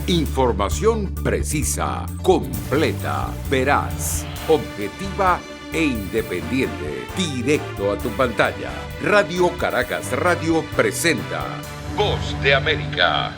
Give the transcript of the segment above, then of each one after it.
Información precisa, completa, veraz, objetiva e independiente. Directo a tu pantalla. Radio Caracas Radio presenta Voz de América.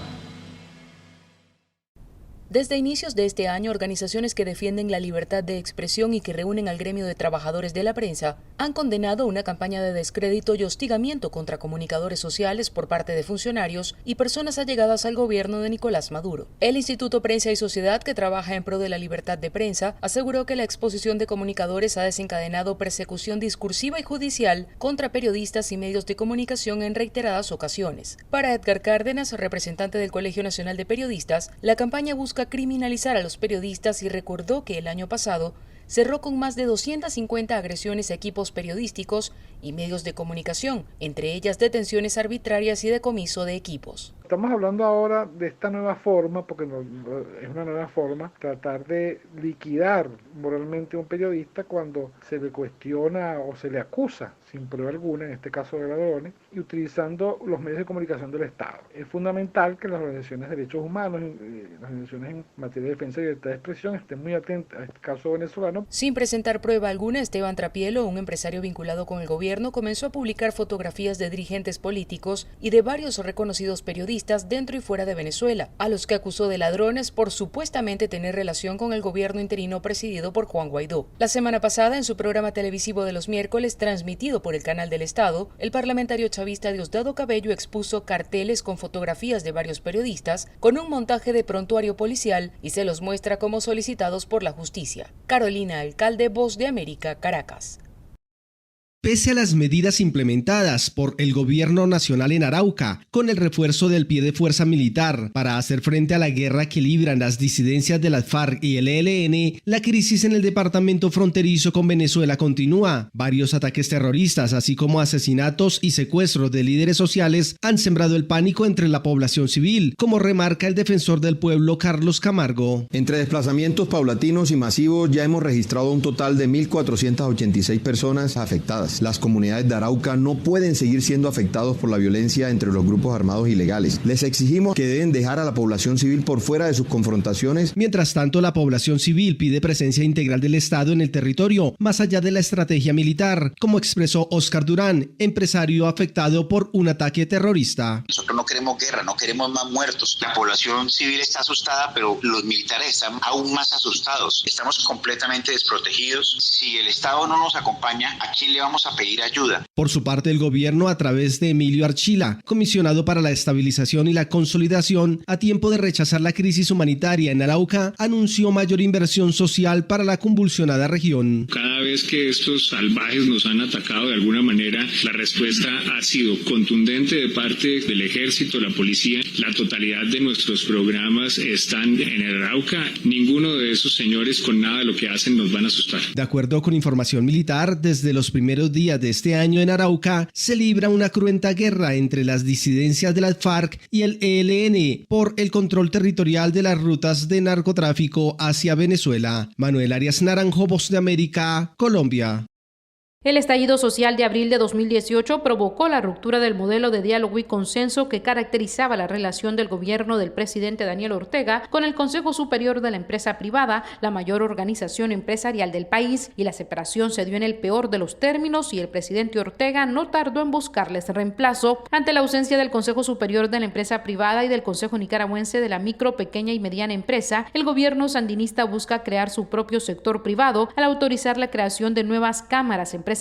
Desde inicios de este año, organizaciones que defienden la libertad de expresión y que reúnen al gremio de trabajadores de la prensa han condenado una campaña de descrédito y hostigamiento contra comunicadores sociales por parte de funcionarios y personas allegadas al gobierno de Nicolás Maduro. El Instituto Prensa y Sociedad, que trabaja en pro de la libertad de prensa, aseguró que la exposición de comunicadores ha desencadenado persecución discursiva y judicial contra periodistas y medios de comunicación en reiteradas ocasiones. Para Edgar Cárdenas, representante del Colegio Nacional de Periodistas, la campaña busca criminalizar a los periodistas y recordó que el año pasado cerró con más de 250 agresiones a equipos periodísticos y medios de comunicación, entre ellas detenciones arbitrarias y decomiso de equipos. Estamos hablando ahora de esta nueva forma, porque es una nueva forma, tratar de liquidar moralmente a un periodista cuando se le cuestiona o se le acusa, sin prueba alguna, en este caso de ladrones, y utilizando los medios de comunicación del Estado. Es fundamental que las organizaciones de derechos humanos, las organizaciones en materia de defensa y libertad de expresión estén muy atentas a este caso venezolano. Sin presentar prueba alguna, Esteban Trapielo, un empresario vinculado con el gobierno, comenzó a publicar fotografías de dirigentes políticos y de varios reconocidos periodistas dentro y fuera de Venezuela, a los que acusó de ladrones por supuestamente tener relación con el gobierno interino presidido por Juan Guaidó. La semana pasada, en su programa televisivo de los miércoles, transmitido por el Canal del Estado, el parlamentario chavista Diosdado Cabello expuso carteles con fotografías de varios periodistas con un montaje de prontuario policial y se los muestra como solicitados por la justicia. Carolina Alcalde, Voz de América, Caracas. Pese a las medidas implementadas por el gobierno nacional en Arauca, con el refuerzo del pie de fuerza militar para hacer frente a la guerra que libran las disidencias de las FARC y el ELN, la crisis en el departamento fronterizo con Venezuela continúa. Varios ataques terroristas, así como asesinatos y secuestros de líderes sociales, han sembrado el pánico entre la población civil, como remarca el defensor del pueblo Carlos Camargo. Entre desplazamientos paulatinos y masivos ya hemos registrado un total de 1.486 personas afectadas. Las comunidades de Arauca no pueden seguir siendo afectados por la violencia entre los grupos armados ilegales. Les exigimos que deben dejar a la población civil por fuera de sus confrontaciones. Mientras tanto, la población civil pide presencia integral del Estado en el territorio, más allá de la estrategia militar, como expresó Oscar Durán, empresario afectado por un ataque terrorista. Nosotros no queremos guerra, no queremos más muertos. La población civil está asustada, pero los militares están aún más asustados. Estamos completamente desprotegidos. Si el Estado no nos acompaña, ¿a quién le vamos a pedir ayuda? Por su parte, el gobierno, a través de Emilio Archila, comisionado para la estabilización y la consolidación, a tiempo de rechazar la crisis humanitaria en Arauca, anunció mayor inversión social para la convulsionada región. Cada vez que estos salvajes nos han atacado de alguna manera, la respuesta ha sido contundente de parte del ejército, la policía. La totalidad de nuestros programas están en Arauca. Ninguno de esos señores con nada de lo que hacen nos van a asustar. De acuerdo con información militar, desde los primeros días de este año en Arauca se libra una cruenta guerra entre las disidencias de las FARC y el ELN por el control territorial de las rutas de narcotráfico hacia Venezuela. Manuel Arias Naranjo, Voz de América, Colombia. El estallido social de abril de 2018 provocó la ruptura del modelo de diálogo y consenso que caracterizaba la relación del gobierno del presidente Daniel Ortega con el Consejo Superior de la Empresa Privada, la mayor organización empresarial del país, y la separación se dio en el peor de los términos y el presidente Ortega no tardó en buscarles reemplazo. Ante la ausencia del Consejo Superior de la Empresa Privada y del Consejo Nicaragüense de la Micro, Pequeña y Mediana Empresa, el gobierno sandinista busca crear su propio sector privado al autorizar la creación de nuevas cámaras empresariales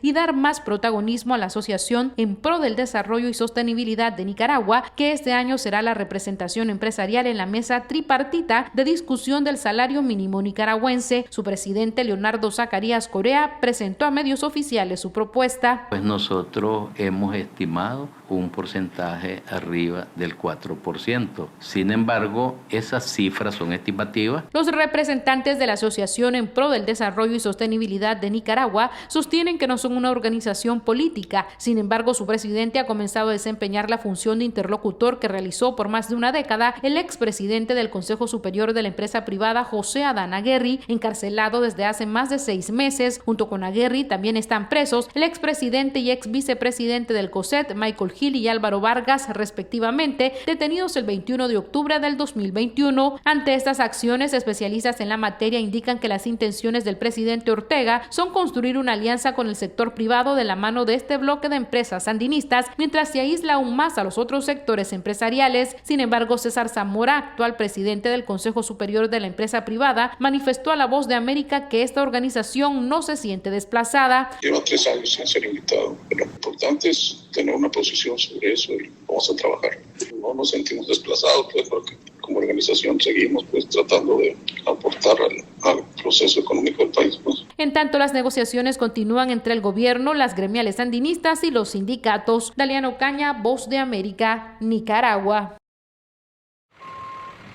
y dar más protagonismo a la Asociación en Pro del Desarrollo y Sostenibilidad de Nicaragua, que este año será la representación empresarial en la mesa tripartita de discusión del salario mínimo nicaragüense. Su presidente, Leonardo Zacarías Correa, presentó a medios oficiales su propuesta. Pues nosotros hemos estimado un porcentaje arriba del 4%. Sin embargo, esas cifras son estimativas. Los representantes de la Asociación en Pro del Desarrollo y Sostenibilidad de Nicaragua sostienen que no son una organización política. Sin embargo, su presidente ha comenzado a desempeñar la función de interlocutor que realizó por más de una década el expresidente del Consejo Superior de la empresa privada, José Adán Aguerri, encarcelado desde hace más de 6 meses. Junto con Aguerri también están presos el expresidente y ex vicepresidente del COSET, Michael Hill y Álvaro Vargas, respectivamente, detenidos el 21 de octubre del 2021. Ante estas acciones, especialistas en la materia indican que las intenciones del presidente Ortega son construir una alianza con el sector privado de la mano de este bloque de empresas sandinistas, mientras se aísla aún más a los otros sectores empresariales. Sin embargo, César Zamora, actual presidente del Consejo Superior de la empresa privada, manifestó a La Voz de América que esta organización no se siente desplazada. Lleva 3 años sin ser invitado. Lo importante es tener una posición sobre eso y vamos a trabajar. No nos sentimos desplazados, pues, porque como organización seguimos pues tratando de aportar al proceso económico del país. Pues. En tanto, las negociaciones continúan entre el gobierno, las gremiales sandinistas y los sindicatos. Daliana Ocaña, Voz de América, Nicaragua.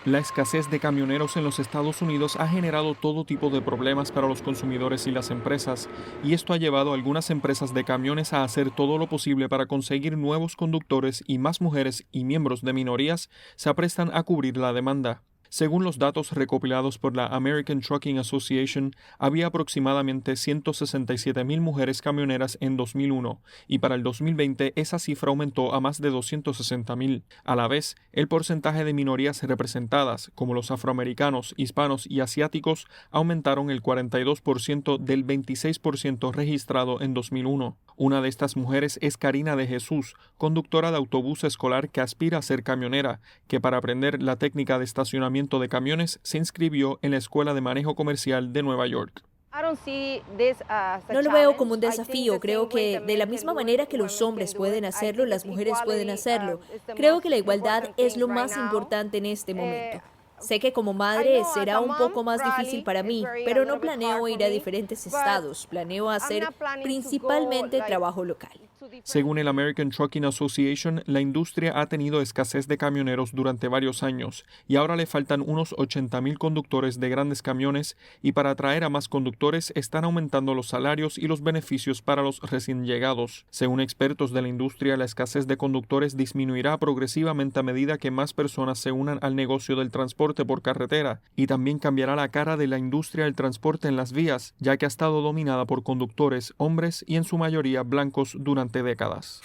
La escasez de camioneros en los Estados Unidos ha generado todo tipo de problemas para los consumidores y las empresas, y esto ha llevado a algunas empresas de camiones a hacer todo lo posible para conseguir nuevos conductores, y más mujeres y miembros de minorías se aprestan a cubrir la demanda. Según los datos recopilados por la American Trucking Association, había aproximadamente 167,000 mujeres camioneras en 2001 y para el 2020 esa cifra aumentó a más de 260,000. A la vez, el porcentaje de minorías representadas, como los afroamericanos, hispanos y asiáticos, aumentaron el 42% del 26% registrado en 2001. Una de estas mujeres es Karina de Jesús, conductora de autobús escolar que aspira a ser camionera, que para aprender la técnica de estacionamiento de camiones se inscribió en la Escuela de Manejo Comercial de Nueva York. No lo veo como un desafío, creo que de la misma manera que los hombres pueden hacerlo, las mujeres pueden hacerlo. Creo que la igualdad es lo más importante en este momento. Sé que como madre será un poco más difícil para mí, pero no planeo ir a diferentes estados, planeo hacer principalmente trabajo local. Según el American Trucking Association, la industria ha tenido escasez de camioneros durante varios años y ahora le faltan unos 80,000 conductores de grandes camiones, y para atraer a más conductores están aumentando los salarios y los beneficios para los recién llegados. Según expertos de la industria, la escasez de conductores disminuirá progresivamente a medida que más personas se unan al negocio del transporte por carretera, y también cambiará la cara de la industria del transporte en las vías, ya que ha estado dominada por conductores hombres y en su mayoría blancos durante décadas.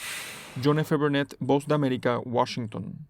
John F. Burnett, Voz de América, Washington.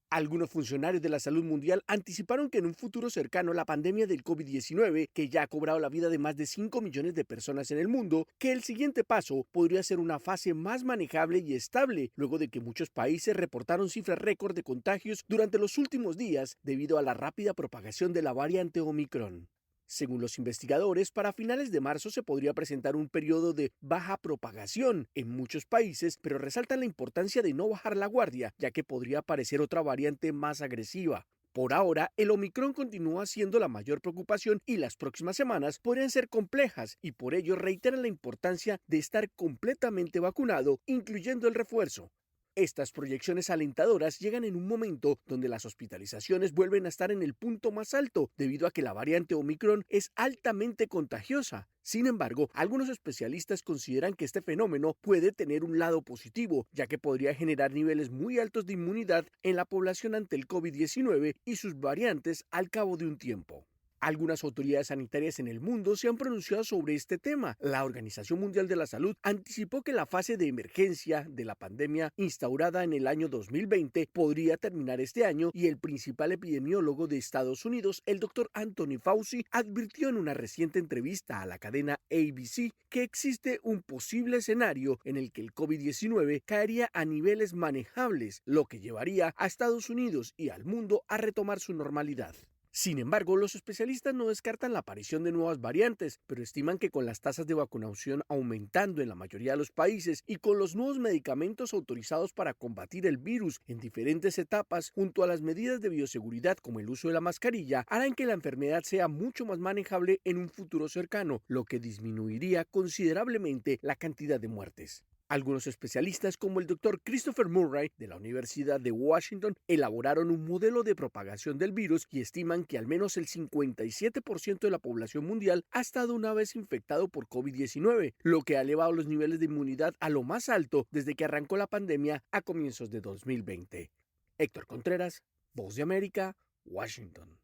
Algunos funcionarios de la salud mundial anticiparon que en un futuro cercano la pandemia del COVID-19, que ya ha cobrado la vida de más de 5 millones de personas en el mundo, que el siguiente paso podría ser una fase más manejable y estable, luego de que muchos países reportaron cifras récord de contagios durante los últimos días debido a la rápida propagación de la variante Omicron. Según los investigadores, para finales de marzo se podría presentar un periodo de baja propagación en muchos países, pero resaltan la importancia de no bajar la guardia, ya que podría aparecer otra variante más agresiva. Por ahora, el Omicron continúa siendo la mayor preocupación y las próximas semanas podrían ser complejas, y por ello reiteran la importancia de estar completamente vacunado, incluyendo el refuerzo. Estas proyecciones alentadoras llegan en un momento donde las hospitalizaciones vuelven a estar en el punto más alto debido a que la variante Omicron es altamente contagiosa. Sin embargo, algunos especialistas consideran que este fenómeno puede tener un lado positivo, ya que podría generar niveles muy altos de inmunidad en la población ante el COVID-19 y sus variantes al cabo de un tiempo. Algunas autoridades sanitarias en el mundo se han pronunciado sobre este tema. La Organización Mundial de la Salud anticipó que la fase de emergencia de la pandemia instaurada en el año 2020 podría terminar este año, y el principal epidemiólogo de Estados Unidos, el Dr. Anthony Fauci, advirtió en una reciente entrevista a la cadena ABC que existe un posible escenario en el que el COVID-19 caería a niveles manejables, lo que llevaría a Estados Unidos y al mundo a retomar su normalidad. Sin embargo, los especialistas no descartan la aparición de nuevas variantes, pero estiman que con las tasas de vacunación aumentando en la mayoría de los países y con los nuevos medicamentos autorizados para combatir el virus en diferentes etapas, junto a las medidas de bioseguridad como el uso de la mascarilla, harán que la enfermedad sea mucho más manejable en un futuro cercano, lo que disminuiría considerablemente la cantidad de muertes. Algunos especialistas, como el Dr. Christopher Murray de la Universidad de Washington, elaboraron un modelo de propagación del virus y estiman que al menos el 57% de la población mundial ha estado una vez infectado por COVID-19, lo que ha elevado los niveles de inmunidad a lo más alto desde que arrancó la pandemia a comienzos de 2020. Héctor Contreras, Voz de América, Washington.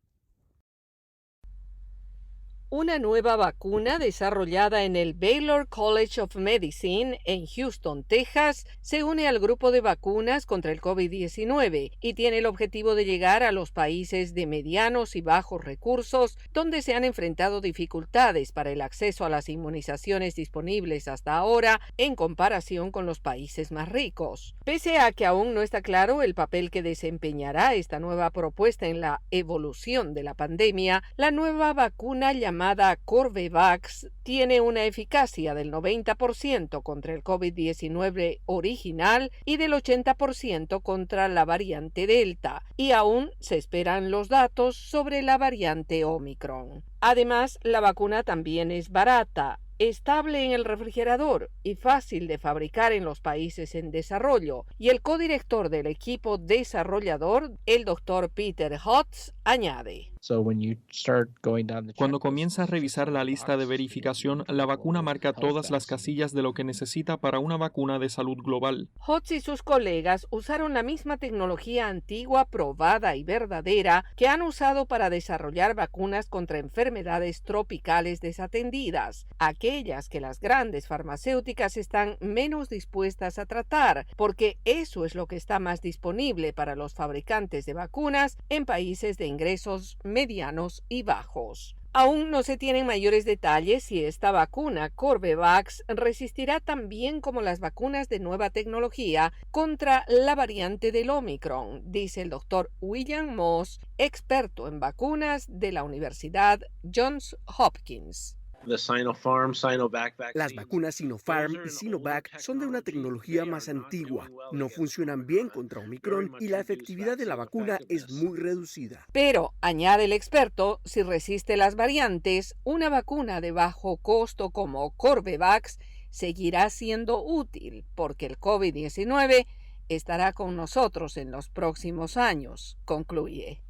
Una nueva vacuna desarrollada en el Baylor College of Medicine en Houston, Texas, se une al grupo de vacunas contra el COVID-19 y tiene el objetivo de llegar a los países de medianos y bajos recursos, donde se han enfrentado dificultades para el acceso a las inmunizaciones disponibles hasta ahora en comparación con los países más ricos. Pese a que aún no está claro el papel que desempeñará esta nueva propuesta en la evolución de la pandemia, la nueva vacuna llamada Corbevax tiene una eficacia del 90% contra el COVID-19 original y del 80% contra la variante Delta, y aún se esperan los datos sobre la variante Omicron. Además, la vacuna también es barata, estable en el refrigerador y fácil de fabricar en los países en desarrollo, y el codirector del equipo desarrollador, el Dr. Peter Hotz, añade: Cuando comienza a revisar la lista de verificación, la vacuna marca todas las casillas de lo que necesita para una vacuna de salud global. Hotz y sus colegas usaron la misma tecnología antigua, probada y verdadera que han usado para desarrollar vacunas contra enfermedades tropicales desatendidas, aquellas que las grandes farmacéuticas están menos dispuestas a tratar, porque eso es lo que está más disponible para los fabricantes de vacunas en países de ingresos medianos y bajos. Aún no se tienen mayores detalles si esta vacuna Corbevax resistirá tan bien como las vacunas de nueva tecnología contra la variante del Omicron, dice el doctor William Moss, experto en vacunas de la Universidad Johns Hopkins. Las vacunas Sinopharm y Sinovac son de una tecnología más antigua, no funcionan bien contra Omicron y la efectividad de la vacuna es muy reducida. Pero, añade el experto, si resiste las variantes, una vacuna de bajo costo como Corbevax seguirá siendo útil porque el COVID-19 estará con nosotros en los próximos años, concluye.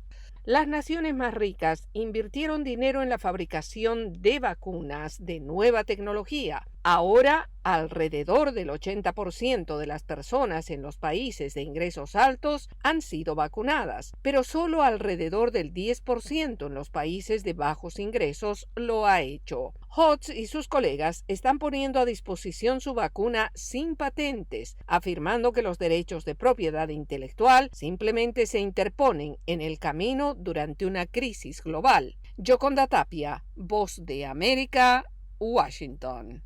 Las naciones más ricas invirtieron dinero en la fabricación de vacunas de nueva tecnología. Ahora, alrededor del 80% de las personas en los países de ingresos altos han sido vacunadas, pero solo alrededor del 10% en los países de bajos ingresos lo ha hecho. Hotz y sus colegas están poniendo a disposición su vacuna sin patentes, afirmando que los derechos de propiedad intelectual simplemente se interponen en el camino durante una crisis global. Yoconda Tapia, Voz de América, Washington.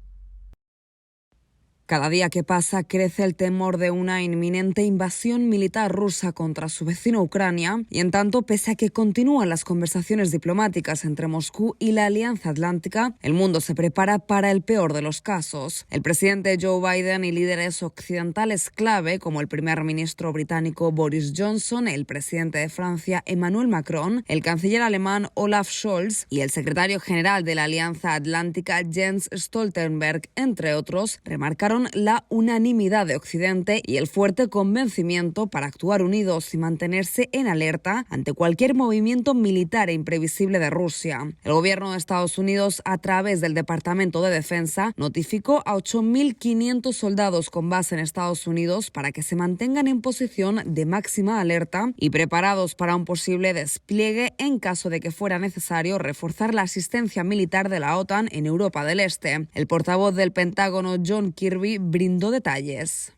Cada día que pasa crece el temor de una inminente invasión militar rusa contra su vecino Ucrania, y en tanto, pese a que continúan las conversaciones diplomáticas entre Moscú y la Alianza Atlántica, el mundo se prepara para el peor de los casos. El presidente Joe Biden y líderes occidentales clave, como el primer ministro británico Boris Johnson, el presidente de Francia Emmanuel Macron, el canciller alemán Olaf Scholz y el secretario general de la Alianza Atlántica Jens Stoltenberg, entre otros, remarcaron la unanimidad de Occidente y el fuerte convencimiento para actuar unidos y mantenerse en alerta ante cualquier movimiento militar e imprevisible de Rusia. El gobierno de Estados Unidos, a través del Departamento de Defensa, notificó a 8.500 soldados con base en Estados Unidos para que se mantengan en posición de máxima alerta y preparados para un posible despliegue en caso de que fuera necesario reforzar la asistencia militar de la OTAN en Europa del Este. El portavoz del Pentágono, John Kirby, brindó detalles.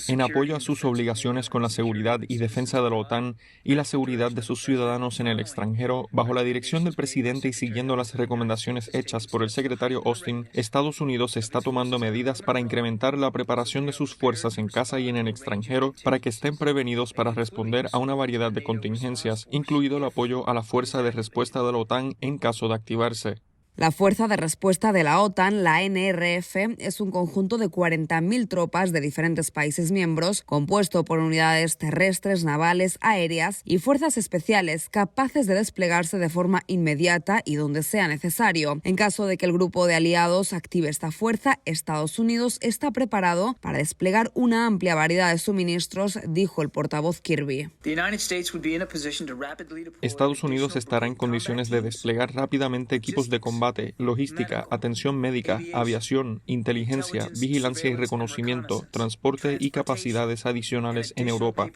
En apoyo a sus obligaciones con la seguridad y defensa de la OTAN y la seguridad de sus ciudadanos en el extranjero, bajo la dirección del presidente y siguiendo las recomendaciones hechas por el secretario Austin, Estados Unidos está tomando medidas para incrementar la preparación de sus fuerzas en casa y en el extranjero para que estén prevenidos para responder a una variedad de contingencias, incluido el apoyo a la fuerza de respuesta de la OTAN en caso de activarse. La Fuerza de Respuesta de la OTAN, la NRF, es un conjunto de 40.000 tropas de diferentes países miembros, compuesto por unidades terrestres, navales, aéreas y fuerzas especiales capaces de desplegarse de forma inmediata y donde sea necesario. En caso de que el grupo de aliados active esta fuerza, Estados Unidos está preparado para desplegar una amplia variedad de suministros, dijo el portavoz Kirby. Estados Unidos estará en condiciones de desplegar rápidamente equipos de combate, logística, atención médica, aviación, inteligencia, vigilancia y reconocimiento, transporte y capacidades adicionales en Europa.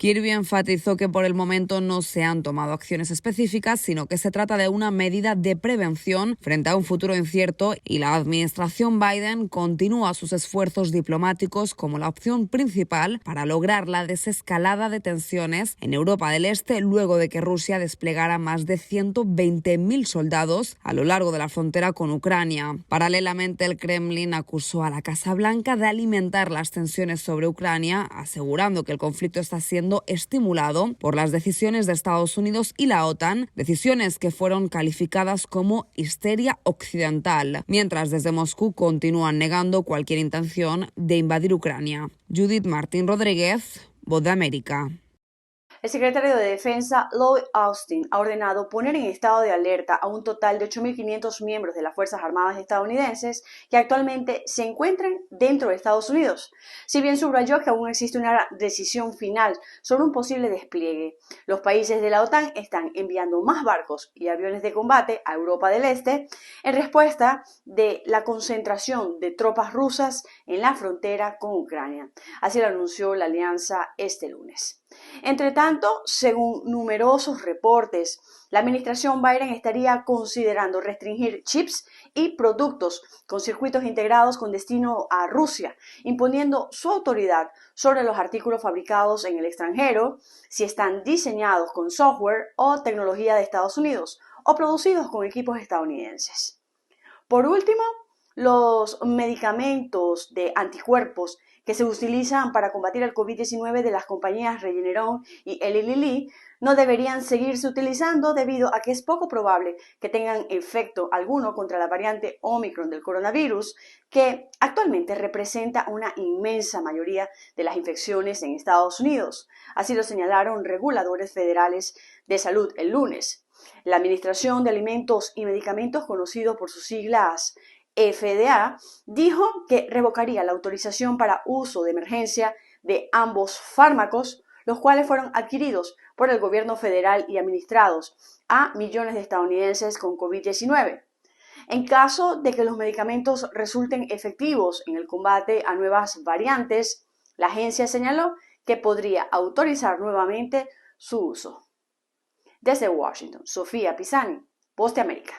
Kirby enfatizó que por el momento no se han tomado acciones específicas, sino que se trata de una medida de prevención frente a un futuro incierto, y la administración Biden continúa sus esfuerzos diplomáticos como la opción principal para lograr la desescalada de tensiones en Europa del Este luego de que Rusia desplegara más de 120.000 soldados a lo largo de la frontera con Ucrania. Paralelamente, el Kremlin acusó a la Casa Blanca de alimentar las tensiones sobre Ucrania, asegurando que el conflicto está siendo estimulado por las decisiones de Estados Unidos y la OTAN, decisiones que fueron calificadas como histeria occidental, mientras desde Moscú continúan negando cualquier intención de invadir Ucrania. Judith Martín Rodríguez, Voz de América. El secretario de Defensa, Lloyd Austin, ha ordenado poner en estado de alerta a un total de 8.500 miembros de las Fuerzas Armadas estadounidenses que actualmente se encuentran dentro de Estados Unidos. Si bien subrayó que aún existe una decisión final sobre un posible despliegue, los países de la OTAN están enviando más barcos y aviones de combate a Europa del Este en respuesta de la concentración de tropas rusas en la frontera con Ucrania. Así lo anunció la alianza este lunes. Entre tanto, según numerosos reportes, la administración Biden estaría considerando restringir chips y productos con circuitos integrados con destino a Rusia, imponiendo su autoridad sobre los artículos fabricados en el extranjero, si están diseñados con software o tecnología de Estados Unidos o producidos con equipos estadounidenses. Por último, los medicamentos de anticuerpos que se utilizan para combatir el COVID-19 de las compañías Regeneron y Eli Lilly no deberían seguirse utilizando debido a que es poco probable que tengan efecto alguno contra la variante Omicron del coronavirus, que actualmente representa una inmensa mayoría de las infecciones en Estados Unidos. Así lo señalaron reguladores federales de salud el lunes. La Administración de Alimentos y Medicamentos, conocido por sus siglas FDA, dijo que revocaría la autorización para uso de emergencia de ambos fármacos, los cuales fueron adquiridos por el gobierno federal y administrados a millones de estadounidenses con COVID-19. En caso de que los medicamentos resulten efectivos en el combate a nuevas variantes, la agencia señaló que podría autorizar nuevamente su uso. Desde Washington, Sofía Pisani, Voz de América.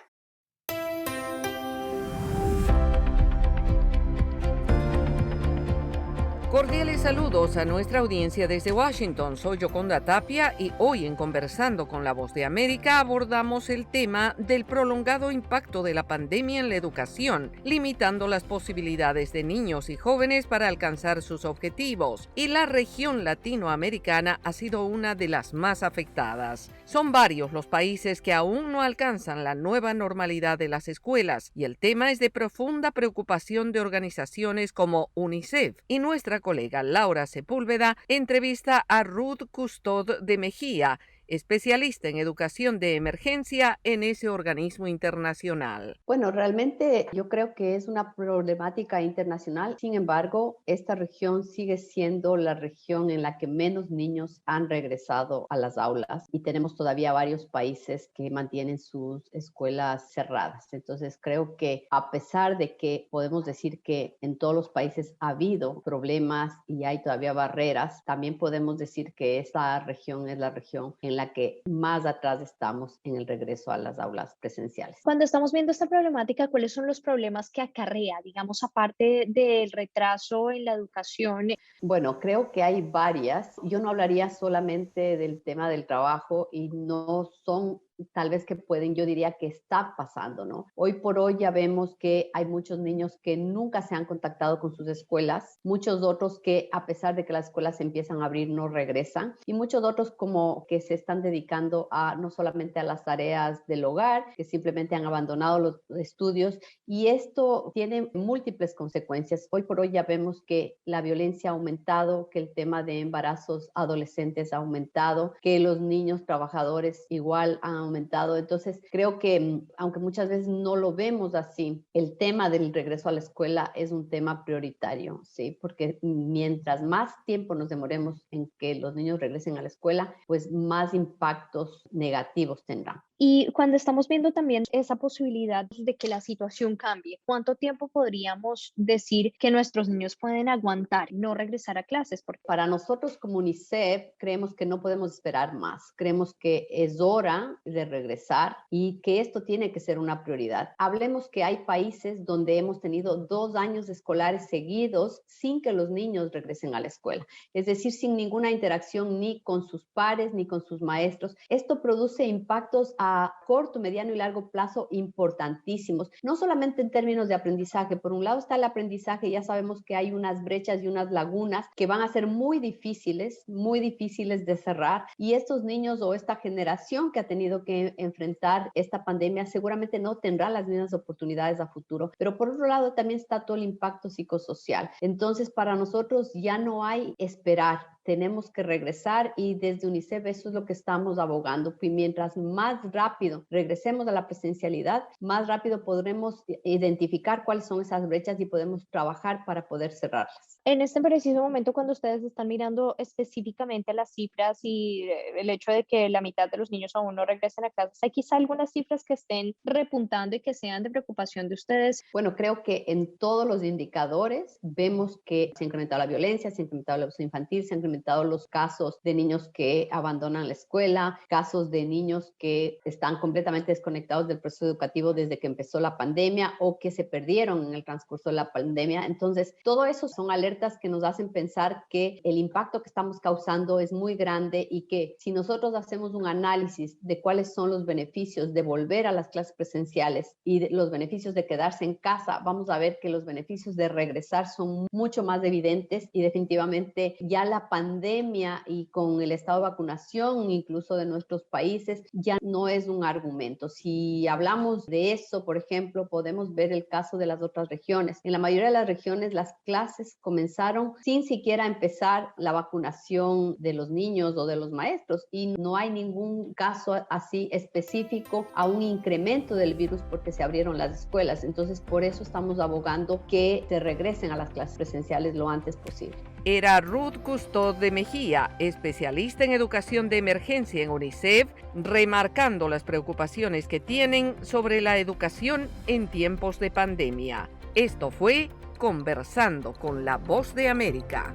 Cordiales saludos a nuestra audiencia desde Washington. Soy Yoconda Tapia y hoy en Conversando con la Voz de América abordamos el tema del prolongado impacto de la pandemia en la educación, limitando las posibilidades de niños y jóvenes para alcanzar sus objetivos. Y la región latinoamericana ha sido una de las más afectadas. Son varios los países que aún no alcanzan la nueva normalidad de las escuelas y el tema es de profunda preocupación de organizaciones como UNICEF. Y nuestra colega Laura Sepúlveda entrevista a Ruth Custod de Mejía, especialista en educación de emergencia en ese organismo internacional. Bueno, realmente yo creo que es una problemática internacional. Sin embargo, esta región sigue siendo la región en la que menos niños han regresado a las aulas y tenemos todavía varios países que mantienen sus escuelas cerradas. Entonces, creo que a pesar de que podemos decir que en todos los países ha habido problemas y hay todavía barreras, también podemos decir que esta región es la región en la que más atrás estamos en el regreso a las aulas presenciales. Cuando estamos viendo esta problemática, ¿cuáles son los problemas que acarrea, digamos, aparte del retraso en la educación? Bueno, creo que hay varias. Yo no hablaría solamente del tema del trabajo y no son tal vez que pueden, yo diría que está pasando, ¿no? Hoy por hoy ya vemos que hay muchos niños que nunca se han contactado con sus escuelas, muchos otros que a pesar de que las escuelas se empiezan a abrir no regresan, y muchos otros como que se están dedicando a no solamente a las tareas del hogar, que simplemente han abandonado los estudios, y esto tiene múltiples consecuencias. Hoy por hoy ya vemos que la violencia ha aumentado, que el tema de embarazos adolescentes ha aumentado, que los niños trabajadores igual han aumentado. Entonces creo que aunque muchas veces no lo vemos así, el tema del regreso a la escuela es un tema prioritario, ¿sí? Porque mientras más tiempo nos demoremos en que los niños regresen a la escuela, pues más impactos negativos tendrán. Y cuando estamos viendo también esa posibilidad de que la situación cambie, ¿cuánto tiempo podríamos decir que nuestros niños pueden aguantar y no regresar a clases? Porque para nosotros como UNICEF creemos que no podemos esperar más. Creemos que es hora de regresar y que esto tiene que ser una prioridad. Hablemos que hay países donde hemos tenido 2 años escolares seguidos sin que los niños regresen a la escuela. Es decir, sin ninguna interacción ni con sus pares ni con sus maestros. Esto produce impactos a corto, mediano y largo plazo importantísimos, no solamente en términos de aprendizaje. Por un lado está el aprendizaje, ya sabemos que hay unas brechas y unas lagunas que van a ser muy difíciles de cerrar, y estos niños o esta generación que ha tenido que enfrentar esta pandemia seguramente no tendrá las mismas oportunidades a futuro. Pero por otro lado también está todo el impacto psicosocial. Entonces para nosotros ya no hay esperar. Tenemos que regresar, y desde UNICEF eso es lo que estamos abogando. Y mientras más rápido regresemos a la presencialidad, más rápido podremos identificar cuáles son esas brechas y podemos trabajar para poder cerrarlas. En este preciso momento, cuando ustedes están mirando específicamente las cifras y el hecho de que la mitad de los niños aún no regresen a clases, ¿hay quizá algunas cifras que estén repuntando y que sean de preocupación de ustedes? Bueno, creo que en todos los indicadores vemos que se ha incrementado la violencia, se ha incrementado el abuso infantil, se han incrementado los casos de niños que abandonan la escuela, casos de niños que están completamente desconectados del proceso educativo desde que empezó la pandemia o que se perdieron en el transcurso de la pandemia. Entonces, todo eso son alertas que nos hacen pensar que el impacto que estamos causando es muy grande, y que si nosotros hacemos un análisis de cuáles son los beneficios de volver a las clases presenciales y de los beneficios de quedarse en casa, vamos a ver que los beneficios de regresar son mucho más evidentes, y definitivamente ya la pandemia y con el estado de vacunación incluso de nuestros países ya no es un argumento. Si hablamos de eso, por ejemplo, podemos ver el caso de las otras regiones. En la mayoría de las regiones las clases comenzaron sin siquiera empezar la vacunación de los niños o de los maestros, y no hay ningún caso así específico a un incremento del virus porque se abrieron las escuelas. Entonces, por eso estamos abogando que se regresen a las clases presenciales lo antes posible. Era Ruth Custod de Mejía, especialista en educación de emergencia en UNICEF, remarcando las preocupaciones que tienen sobre la educación en tiempos de pandemia. Esto fue Conversando con la Voz de América.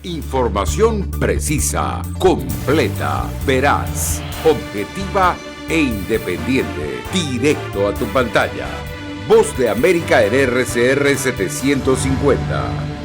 Información precisa, completa, veraz, objetiva e independiente. Directo a tu pantalla. Voz de América en RCR 750.